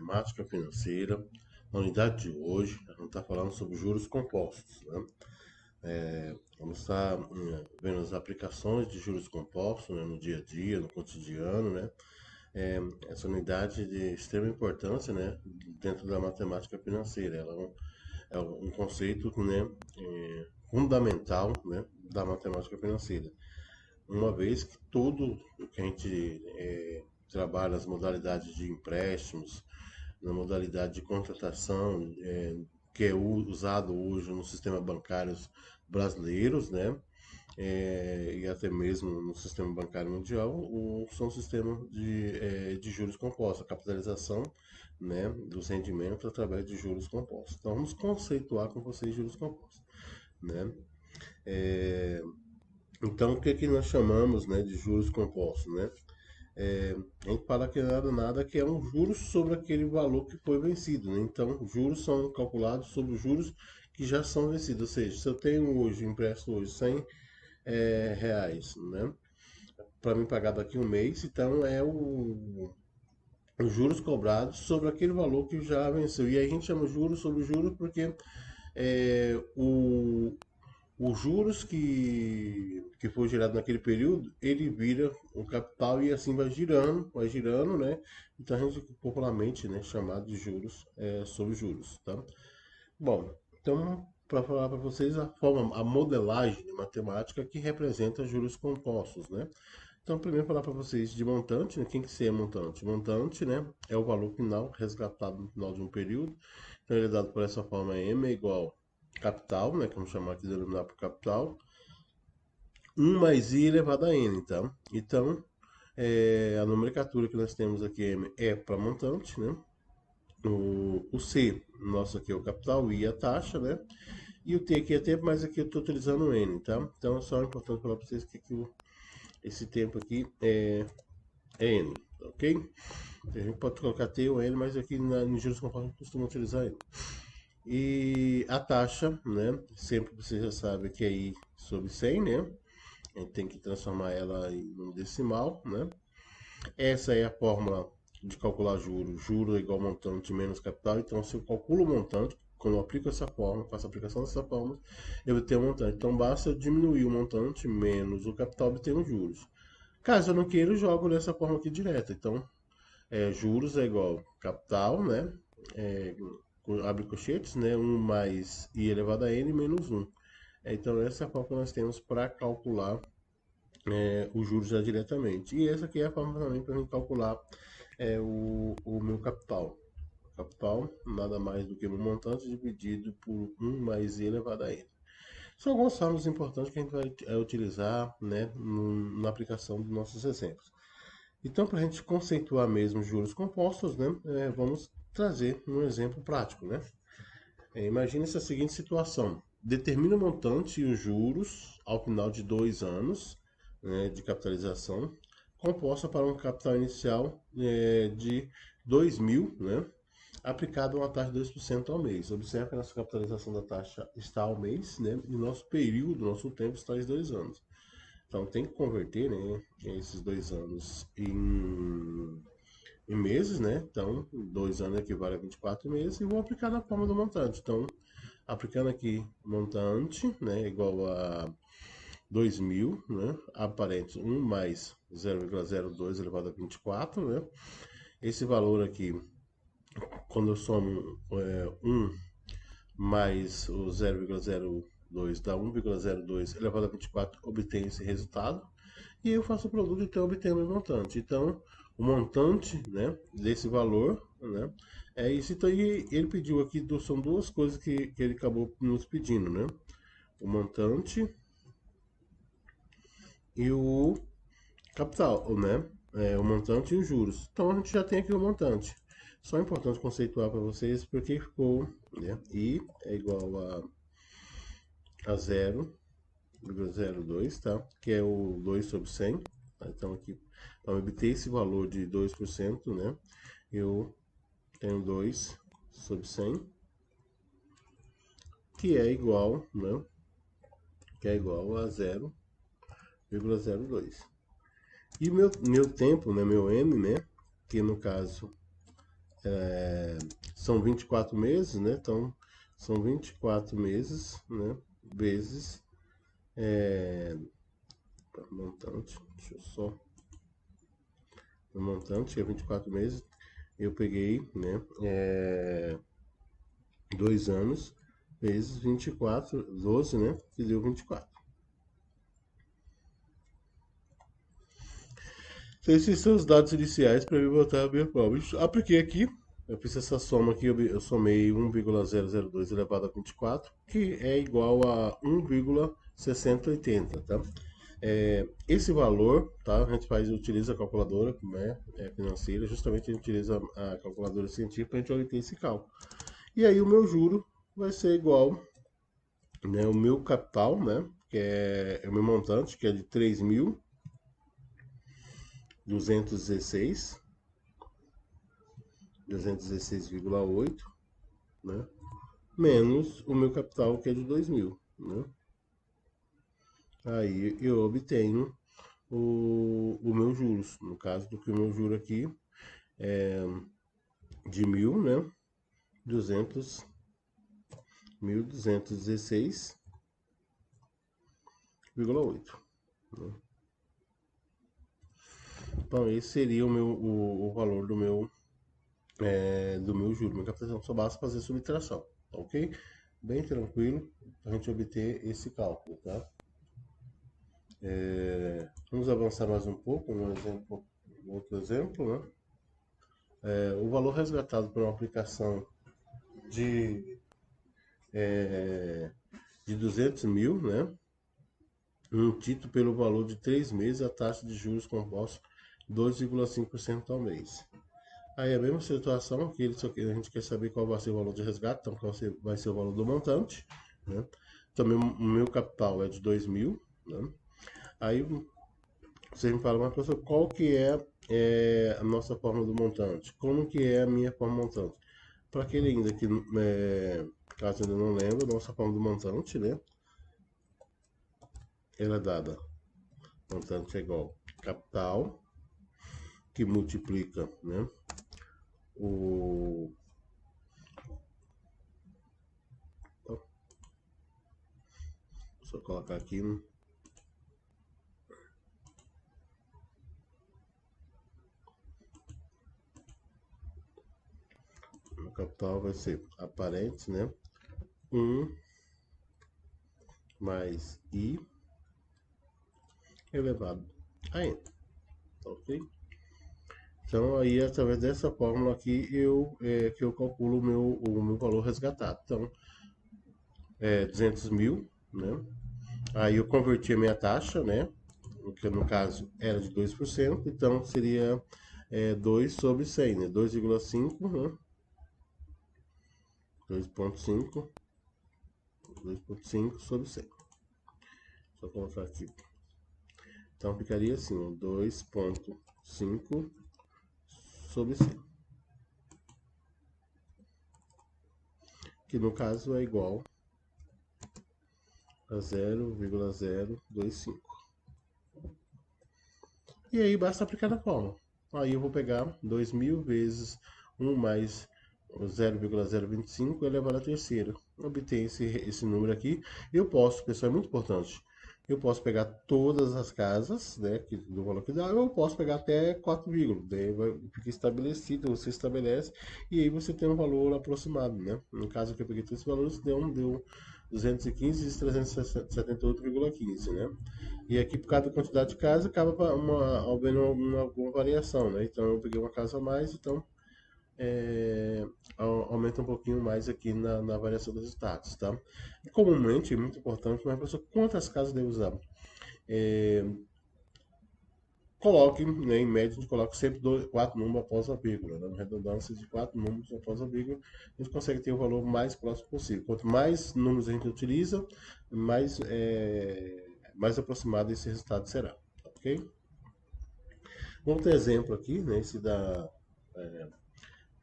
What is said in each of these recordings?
matemática financeira. Na unidade de hoje, a gente está falando sobre juros compostos, né? Vamos estar vendo as aplicações de juros compostos, né, no dia a dia, no cotidiano, né? Essa unidade de extrema importância, né, dentro da matemática financeira. Ela é um conceito, né, fundamental, né, da matemática financeira. Uma vez que tudo o que a gente trabalha, as modalidades de empréstimos, na modalidade de contratação, que é usado hoje no sistema bancários brasileiros, né? E até mesmo no sistema bancário mundial, são sistemas de juros compostos, a capitalização, né, dos rendimentos através de juros compostos. Então vamos conceituar com vocês juros compostos, né? Então o que que nós chamamos, né, de juros compostos, né? A gente fala que nada que é um juros sobre aquele valor que foi vencido, né? Então, juros são calculados sobre os juros que já são vencidos. Ou seja, se eu tenho hoje, empresto hoje 100 reais, né? Para me pagar daqui um mês, então os juros cobrados sobre aquele valor que já venceu. E aí a gente chama juros sobre juros porque é, o, os juros que foi gerado naquele período, ele vira o capital e assim vai girando, né? Então a gente popularmente, né, chamado de juros sobre juros, tá? Bom, então para falar para vocês a modelagem matemática que representa juros compostos, né? Então primeiro falar para vocês de montante, né? Quem que é montante? Montante, né, é o valor final resgatado no final de um período. Então ele é dado por essa forma: M é igual capital, né, que vamos chamar aqui de denominado por capital, 1 mais i elevado a n, então. Então, a nomenclatura que nós temos aqui, M, é para montante, né? O C, nosso aqui é o capital, o I a taxa, né? E o T aqui é tempo, mas aqui eu estou utilizando o N, tá? Então, é só importante falar para vocês que esse tempo aqui é N, ok? A gente pode colocar T ou N, mas aqui no juros compostos a gente costuma utilizar N. E a taxa, né? Sempre você já sabe que é I sobre 100, né? A gente tem que transformar ela em um decimal, né? Essa é a fórmula de calcular juros. Juro é igual montante menos capital. Então, se eu calculo o montante, quando eu aplico essa fórmula, faço a aplicação dessa fórmula, eu vou ter um montante. Então, basta diminuir o montante menos o capital obter os juros. Caso eu não queira, eu jogo dessa forma aqui direta. Então, juros é igual capital, né? É, abre colchetes, né? 1 mais i elevado a n menos 1. Então, essa é a forma que nós temos para calcular os juros já diretamente. E essa aqui é a forma também para a gente calcular o meu capital. Capital nada mais do que o montante dividido por 1 mais i elevado a n. São algumas formas importantes que a gente vai utilizar, né, na aplicação dos nossos exemplos. Então, para a gente conceituar mesmo juros compostos, né, vamos trazer um exemplo prático, né? Imagine essa seguinte situação: determina o montante e os juros ao final de 2 anos, né, de capitalização, composta para um capital inicial de 2.000, né, aplicado a uma taxa de 2% ao mês. Observe que a nossa capitalização da taxa está ao mês, né, e o nosso período, nosso tempo está em 2 anos. Então tem que converter, né, esses 2 anos em meses, né? Então, 2 anos equivale a 24 meses e vou aplicar na forma do montante. Então, aplicando aqui montante, né, igual a 2.000, né, aparente 1 mais 0,02 elevado a 24, né? Esse valor aqui, quando eu somo 1 mais o 0,02 dá 1,02 elevado a 24, obtém esse resultado. E eu faço o produto, então obtenho o montante. Então, o montante, né, desse valor, né, é isso. Então, ele pediu aqui, são duas coisas que ele acabou nos pedindo, né? O montante e o capital, né? O montante e os juros. Então, a gente já tem aqui o montante. Só é importante conceituar para vocês porque ficou, né? I é igual a 0,02, tá? Que é o 2 sobre 100. Tá? Então, aqui, para obter esse valor de 2%, né? Eu tenho 2 sobre 100, que é igual, né? Que é igual a 0,02. E meu tempo, né? Meu M, né? Que no caso são 24 meses, né? Então, são 24 meses, né? Vezes montante, deixa eu só. O montante, que é 24 meses, eu peguei, né? 2 anos vezes 24, 12, né? Que deu 24. Então, esses são os dados iniciais para eu botar a minha prova. Apliquei aqui, eu fiz essa soma aqui, eu somei 1,002 elevado a 24, que é igual a 1,6080, tá? Esse valor, tá? A gente utiliza a calculadora, né, financeira, justamente a gente utiliza a calculadora científica para a gente obter esse cálculo. E aí o meu juro vai ser igual, né, o meu capital, né, que é o meu montante, que é de 3.216, 216,8, né, menos o meu capital, que é de 2.000, né. Aí eu obtenho o meu juros. No caso do que o meu juro aqui é de 1.000, né, 200, 1.216,8. Né? Então esse seria o valor do meu juro. Minha captação só basta fazer subtração, tá ok? Bem tranquilo para a gente obter esse cálculo, tá? Vamos avançar mais um pouco, outro exemplo, né? O valor resgatado por uma aplicação de, de 200 mil, né? Um título pelo valor de 3 meses, a taxa de juros compostos 2,5% ao mês. Aí é a mesma situação, que a gente quer saber qual vai ser o valor de resgate, então qual vai ser o valor do montante, né? Também o meu capital é de 2.000, né? Aí você me fala, mas professor, qual que é a nossa forma do montante? Como que é a minha forma montante? Para aquele ainda que, caso ainda não lembre, a nossa forma do montante, né? Ela é dada, montante é igual capital, que multiplica, né? O Só colocar aqui. O capital vai ser aparente, né? 1 mais I elevado a N. Ok? Então, aí, através dessa fórmula aqui, que eu calculo o meu valor resgatado. Então, 200 mil, né? Aí eu converti a minha taxa, né? Que no caso era de 2%, então seria 2 sobre 100, né? 2,5, né? 2,5 sobre 100. Só colocar aqui. Então ficaria assim, 2,5 sobre 100. Que no caso é igual a 0,025. E aí basta aplicar na fórmula. Aí eu vou pegar 2.000 vezes 1 mais 0,025 elevado à terceira. Obter esse número aqui. Eu posso, pessoal, é muito importante. Eu posso pegar todas as casas, né, do valor que dá, ou eu posso pegar até 4 vírgulas. Daí fica estabelecido, você estabelece, e aí você tem um valor aproximado, né? No caso que eu peguei todos esses valores, deu 215 e 378,15, né? E aqui, por causa da quantidade de casa, acaba havendo alguma variação, né? Então, eu peguei uma casa a mais, então aumenta um pouquinho mais aqui na variação dos status, tá? E comumente, é muito importante, mas pessoa, quantas casas devo usar? Coloque, né, em média, a gente coloca sempre 4 números após a vírgula, né? Redundância de 4 números após a vírgula, a gente consegue ter o valor mais próximo possível. Quanto mais números a gente utiliza, mais aproximado esse resultado será, ok? Outro exemplo aqui, né, esse da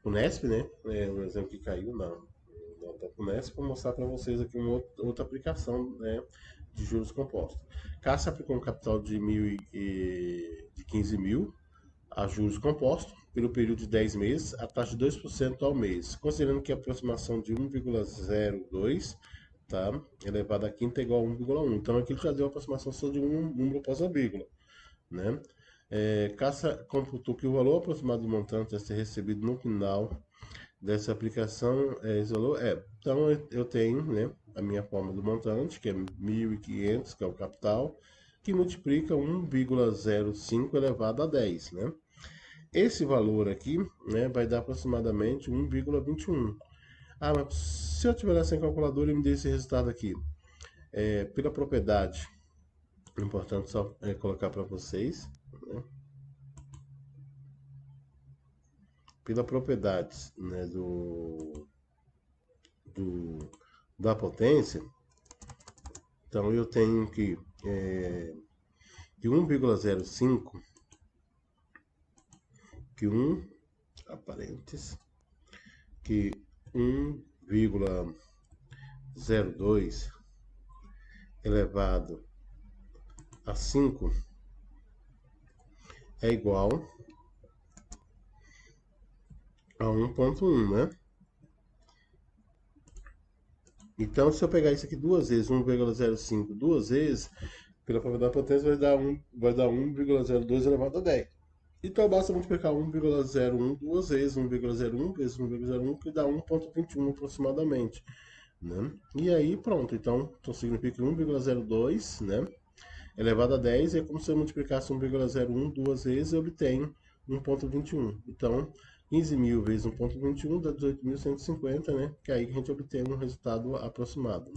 Unesp, né, um exemplo que caiu na Unesp, vou mostrar para vocês aqui uma outra aplicação, né, de juros compostos. Caixa aplicou um capital de 15 mil a juros compostos pelo período de 10 meses, a taxa de 2% ao mês, considerando que a aproximação de 1,02, tá, elevado à quinta é igual a 1,1. Então aqui ele já deu a aproximação só de um número após a vírgula, né? Cassa computou que o valor aproximado do montante a ser recebido no final dessa aplicação esse valor então eu tenho, né, a minha forma do montante, que é 1.500, que é o capital, que multiplica 1,05 elevado a 10, né? Esse valor aqui, né, vai dar aproximadamente 1,21. Ah, mas se eu tiver lá sem calculadora e me der esse resultado aqui, pela propriedade, é importante só colocar para vocês, né, pela propriedade, né, do, da potência, então eu tenho que 1,05, que 1, aparentes, que 1,02 elevado a 5 é igual a 1,1, né? Então, se eu pegar isso aqui duas vezes, 1,05 duas vezes, pela propriedade da potência vai dar 1,02 elevado a 10. Então, basta multiplicar 1,01 duas vezes, 1,01 vezes 1,01, que dá 1,21 aproximadamente, né? E aí, pronto. Então significa que 1,02, né, elevado a 10 é como se eu multiplicasse 1,01 duas vezes e obtenho 1,21. Então, 15.000 vezes 1,21 dá 18.150, né? Que é aí que a gente obtém um resultado aproximado.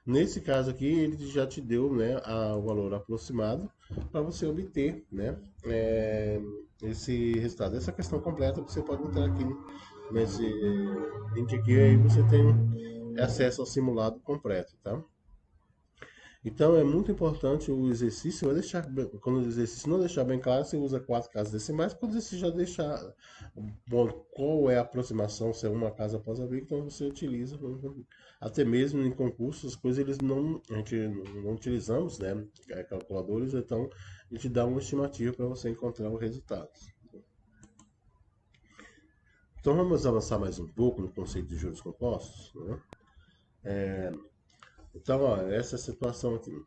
Nesse caso aqui, ele já te deu, né, o valor aproximado para você obter, né, esse resultado. Essa questão completa você pode entrar aqui nesse link aqui e aí você tem acesso ao simulado completo, tá? Então é muito importante o exercício, quando o exercício não deixar bem claro, você usa 4 casas decimais, quando o exercício já deixar bom, qual é a aproximação, se é uma casa após a vírgula, então você utiliza, até mesmo em concursos, as coisas a gente não utilizamos, né, calculadores, então a gente dá uma estimativa para você encontrar o resultado. Então vamos avançar mais um pouco no conceito de juros compostos, né? Então, ó, essa situação aqui.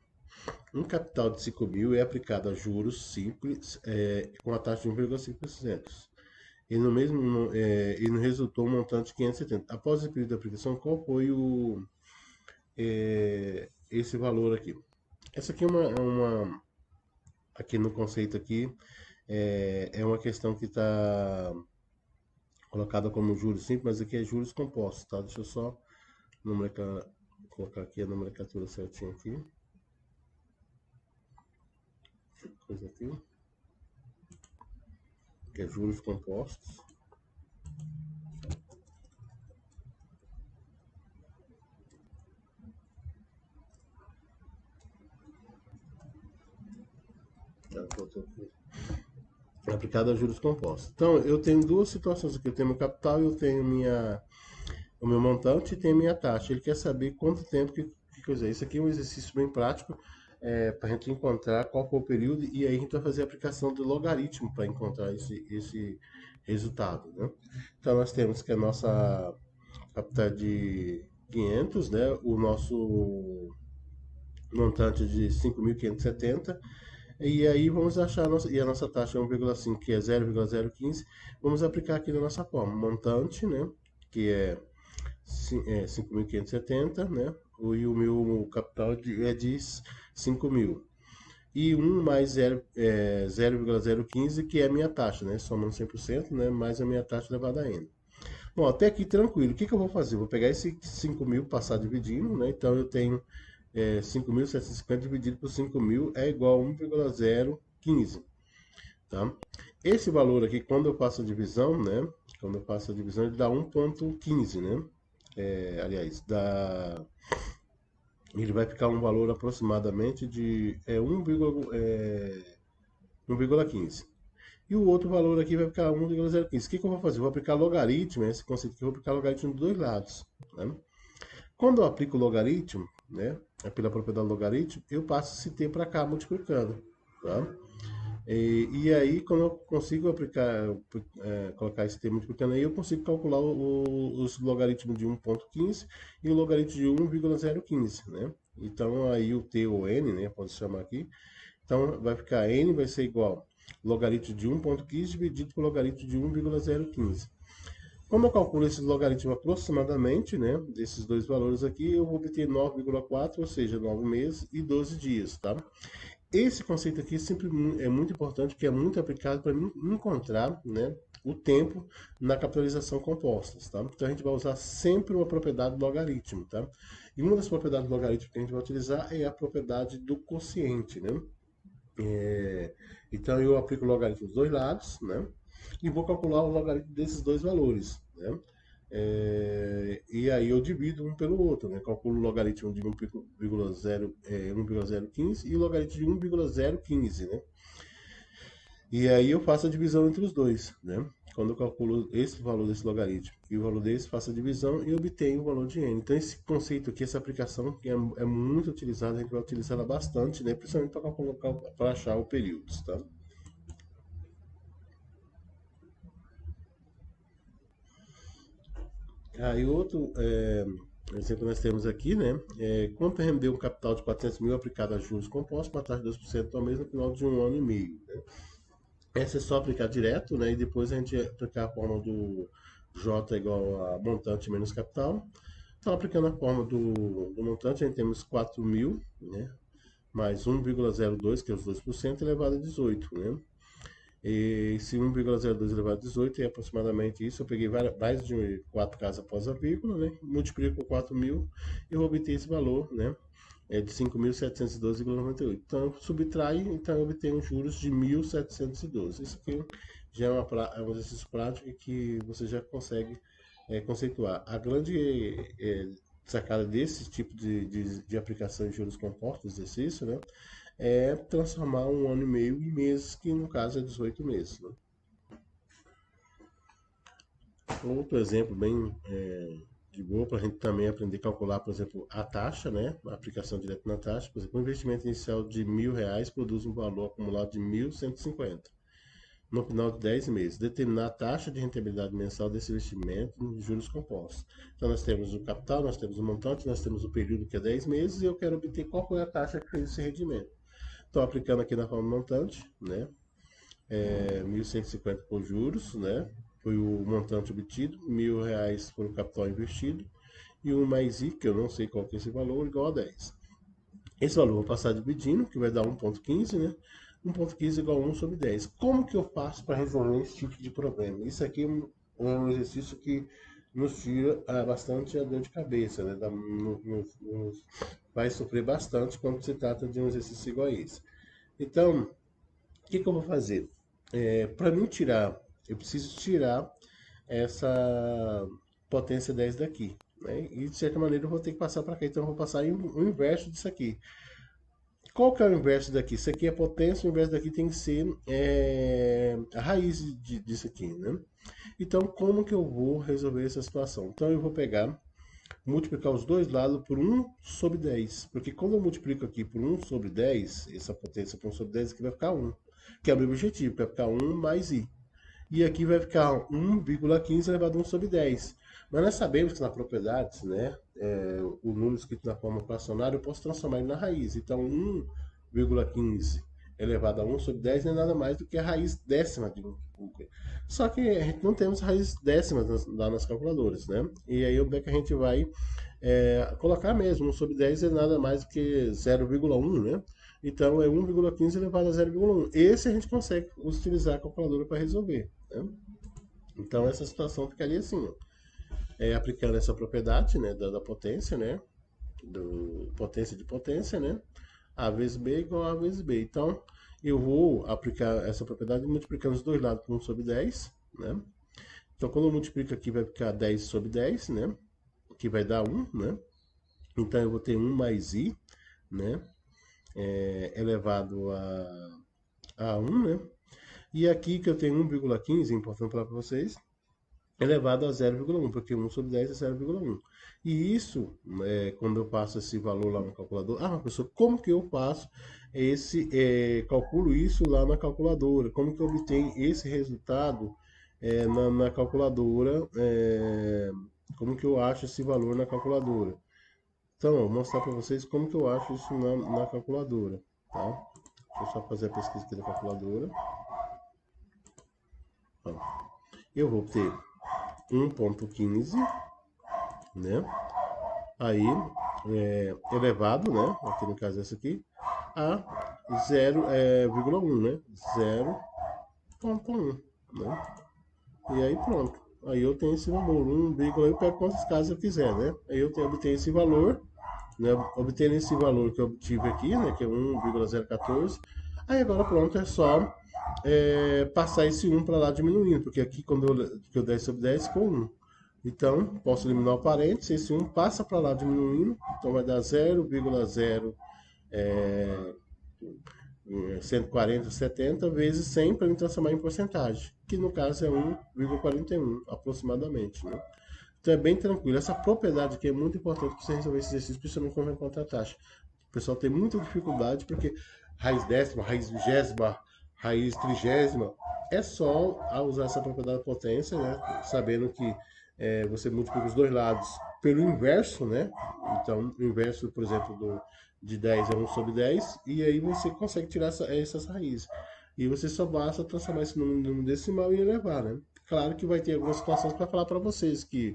Um capital de 5.000 é aplicado a juros simples com a taxa de 1,5%. E não resultou um montante de 570. Após o período de aplicação, qual foi esse valor aqui? Essa aqui aqui no conceito aqui, é uma questão que está colocada como juros simples, mas aqui é juros compostos, tá? Deixa eu só colocar aqui a nomenclatura certinha aqui. Coisa aqui. Que é juros compostos. É aplicado a juros compostos. Então, eu tenho duas situações aqui. Eu tenho meu capital e eu tenho o meu montante e tenho minha taxa. Ele quer saber quanto tempo que coisa. Isso aqui é um exercício bem prático para a gente encontrar qual foi o período e aí a gente vai fazer a aplicação do logaritmo para encontrar esse resultado, né? Então, nós temos que a nossa capital de 500, né? O nosso montante de 5.570. E aí vamos achar a nossa taxa é 1,5, que é 0,015. Vamos aplicar aqui na nossa forma. Montante, né? Que é 5.570, né? E o meu capital é de 5.000. E 1 mais 0,015, que é a minha taxa, né? Somando 100%, né? Mais a minha taxa elevada a n. Bom, até aqui tranquilo. O que eu vou fazer? Vou pegar esse 5.000, passar dividindo, né? Então eu tenho 5.750 dividido por 5.000 é igual a 1,015, tá? Esse valor aqui, quando eu faço a divisão, né? Quando eu faço a divisão, ele dá 1,15, né? Aliás, ele vai ficar um valor aproximadamente de 1,15. E o outro valor aqui vai ficar 1,015. O que eu vou fazer? Eu vou aplicar logaritmo, esse conceito aqui, eu vou aplicar logaritmo dos dois lados, né? Quando eu aplico o logaritmo, né, pela propriedade do logaritmo, eu passo esse t para cá multiplicando, tá? E aí, quando eu consigo aplicar, colocar esse termo multiplicando aí, eu consigo calcular os logaritmos de 1,15 e o logaritmo de 1,015, né? Então, aí o t ou n, né, pode chamar aqui. Então, vai ficar n vai ser igual logaritmo de 1,15 dividido por logaritmo de 1,015. Como eu calculo esses logaritmos aproximadamente, né, desses dois valores aqui, eu vou obter 9,4, ou seja, 9 meses e 12 dias, tá? Esse conceito aqui sempre é muito importante, porque é muito aplicado para encontrar, né, o tempo na capitalização compostas, tá? Então a gente vai usar sempre uma propriedade do logaritmo, tá? E uma das propriedades do logaritmo que a gente vai utilizar é a propriedade do quociente, né? É, então eu aplico o logaritmo dos dois lados, né? E vou calcular o logaritmo desses dois valores, né? E aí eu divido um pelo outro, né? Calculo o logaritmo de 1,015 e o logaritmo de 1,015, né? E aí eu faço a divisão entre os dois, né? Quando eu calculo esse valor desse logaritmo e o valor desse, faço a divisão e obtenho o valor de n. Então esse conceito aqui, essa aplicação é muito utilizada, a gente vai utilizar ela bastante, né? Principalmente para colocar, para achar o períodos, tá? Aí outro exemplo que nós temos aqui, né? Quanto rendeu um capital de 400 mil aplicado a juros compostos com a taxa de 2% ao mês no final de um ano e meio, né? Essa é só aplicar direto, né? E depois a gente aplicar a forma do J igual a montante menos capital. Então, aplicando a forma do montante, a gente temos 4 mil, né? Mais 1,02, que é os 2%, elevado a 18, né? E se 1,02 elevado a 18 é aproximadamente isso. Eu peguei mais de 4 casas após a vírgula, né? Multiplico por 4 mil e vou obter esse valor, né? De 5.712,98. Então, eu subtrai, então eu obtenho juros de 1.712. Isso aqui já é um exercício prático que você já consegue conceituar. A grande sacada desse tipo de aplicação de juros compostos, exercício, né? É transformar um ano e meio em meses, que no caso é 18 meses, né? Outro exemplo bem de boa para a gente também aprender a calcular, por exemplo, a taxa, né? A aplicação direta na taxa. Por exemplo, um investimento inicial de R$ 1.000 produz um valor acumulado de 1.150 no final de 10 meses. Determinar a taxa de rentabilidade mensal desse investimento em juros compostos. Então, nós temos o capital, nós temos o montante, nós temos o período que é 10 meses e eu quero obter qual foi a taxa que fez esse rendimento. Estou aplicando aqui na forma montante, né? 1.150 por juros, né? Foi o montante obtido, R$ 1.000 foi o capital investido, e um mais I, que eu não sei qual que é esse valor, igual a 10. Esse valor eu vou passar dividindo, que vai dar 1,15, né? 1,15 igual a 1 sobre 10. Como que eu faço para resolver esse tipo de problema? Isso aqui é um exercício que nos tira bastante a dor de cabeça, né? Vai sofrer bastante quando se trata de um exercício igual a esse. Então, o que eu vou fazer? Para mim tirar, eu preciso tirar essa potência 10 daqui, né? E de certa maneira eu vou ter que passar para cá, então eu vou passar o inverso disso aqui. Qual que é o inverso daqui? Isso aqui é potência, o inverso daqui tem que ser a raiz disso aqui, né? Então, como que eu vou resolver essa situação? Então, eu vou pegar, multiplicar os dois lados por 1/10. Porque quando eu multiplico aqui por 1/10, essa potência por 1/10 aqui vai ficar 1. Que é o meu objetivo, vai ficar 1 mais i. E aqui vai ficar 1,15 elevado a 1/10. Mas nós sabemos que na propriedades, né, o número escrito na forma fracionária, eu posso transformar ele na raiz. Então, 1,15 elevado a 1/10 não é nada mais do que a raiz décima de 1. Só que a gente não temos raiz décima lá nas calculadoras, né? E aí onde é que a gente vai colocar mesmo? 1/10 é nada mais do que 0,1, né? Então é 1,15 elevado a 0,1. Esse a gente consegue utilizar a calculadora para resolver, né? Então essa situação ficaria assim, ó. Aplicando essa propriedade, né, da potência, né? Do potência de potência, né? A vezes B igual a vezes B. Então, eu vou aplicar essa propriedade multiplicando os dois lados por 1/10, né? Então, quando eu multiplico aqui, vai ficar 10/10, né? Que vai dar 1, né? Então, eu vou ter 1 mais I, né? Elevado a 1, né? E aqui que eu tenho 1,15, é importante falar para vocês, elevado a 0,1, porque 1 sobre 10 é 0,1. E isso, quando eu passo esse valor lá no calculador, professor, como que eu passo calculo isso lá na calculadora? Como que eu obtenho esse resultado na calculadora? Como que eu acho esse valor na calculadora? Então, eu vou mostrar para vocês como que eu acho isso na calculadora, tá? Deixa eu só fazer a pesquisa aqui da calculadora. Ó, eu vou ter 1,15, né? Aí, elevado, né? Aqui no caso esse aqui, a 0,1, né? 0,1, né? E aí pronto. Aí eu tenho esse valor, 1, eu pego quantas casas eu quiser, né? Aí eu obtenho esse valor, né? Obtendo esse valor que eu obtive aqui, né? Que é 1,014. Aí agora pronto, é só passar esse 1 para lá diminuindo, porque aqui quando eu 10 sobre 10 ficou 1. Então, posso eliminar o parênteses, esse 1 passa para lá diminuindo, então vai dar 0,0 140, 70 vezes 100 para me transformar em porcentagem, que no caso é 1,41 aproximadamente, né? Então é bem tranquilo. Essa propriedade aqui é muito importante para você resolver esse exercício, principalmente quando vai encontrar a taxa. O pessoal tem muita dificuldade porque raiz décima, raiz vigésima, raiz trigésima, é só usar essa propriedade da potência, né? Sabendo que você multiplica os dois lados pelo inverso, né? Então, o inverso, por exemplo, de 10 é 1 sobre 10, e aí você consegue tirar essas raízes. E você só basta transformar esse número decimal e elevar, né? Claro que vai ter algumas situações para falar para vocês que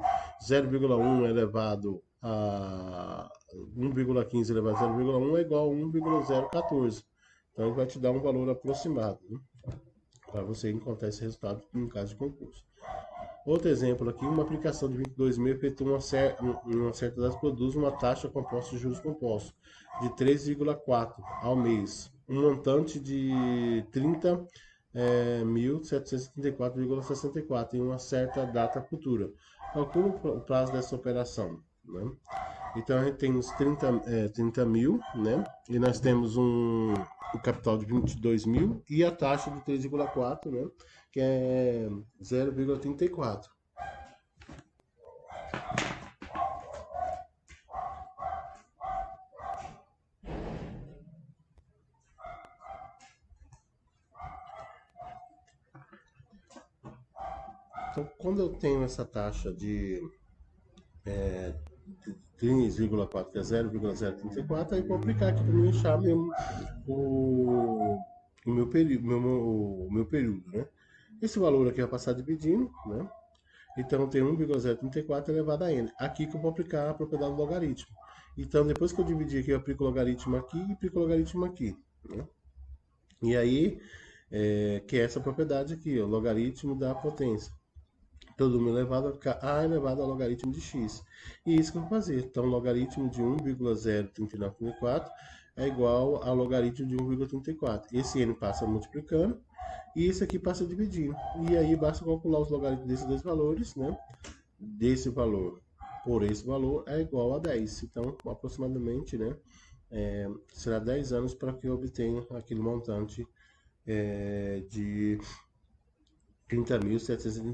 0,1 elevado a 1,15 elevado a 0,1 é igual a 1,014. Então ele vai te dar um valor aproximado, né? Para você encontrar esse resultado em caso de concurso. Outro exemplo aqui, uma aplicação de 22 mil efetua uma certa data produz uma taxa composta de juros compostos de 3,4 ao mês, um montante de 30.734,64 em uma certa data futura. Calcula o prazo dessa operação, né? Então a gente tem os 30 mil, né? E nós temos o capital de 22 mil e a taxa de 3,4, né? Que é 0,34. Então, quando eu tenho essa taxa de 3,4, que é 0,034, aí eu vou aplicar aqui para mim achar mesmo o meu período, o meu período, né? Esse valor aqui vai passar dividindo, né? Então tem 1,034 elevado a n. Aqui que eu vou aplicar a propriedade do logaritmo. Então depois que eu dividir aqui, eu aplico o logaritmo aqui e aplico o logaritmo aqui, né? E aí, que é essa propriedade aqui, o logaritmo da potência. Todo número elevado vai ficar a elevado ao logaritmo de x. E isso que eu vou fazer. Então, logaritmo de 1,03934 é igual ao logaritmo de 1,34. Esse n passa multiplicando e esse aqui passa dividindo. E aí basta calcular os logaritmos desses dois valores, né? Desse valor por esse valor é igual a 10. Então, aproximadamente, né? Será 10 anos para que eu obtenha aquele montante de 30.730.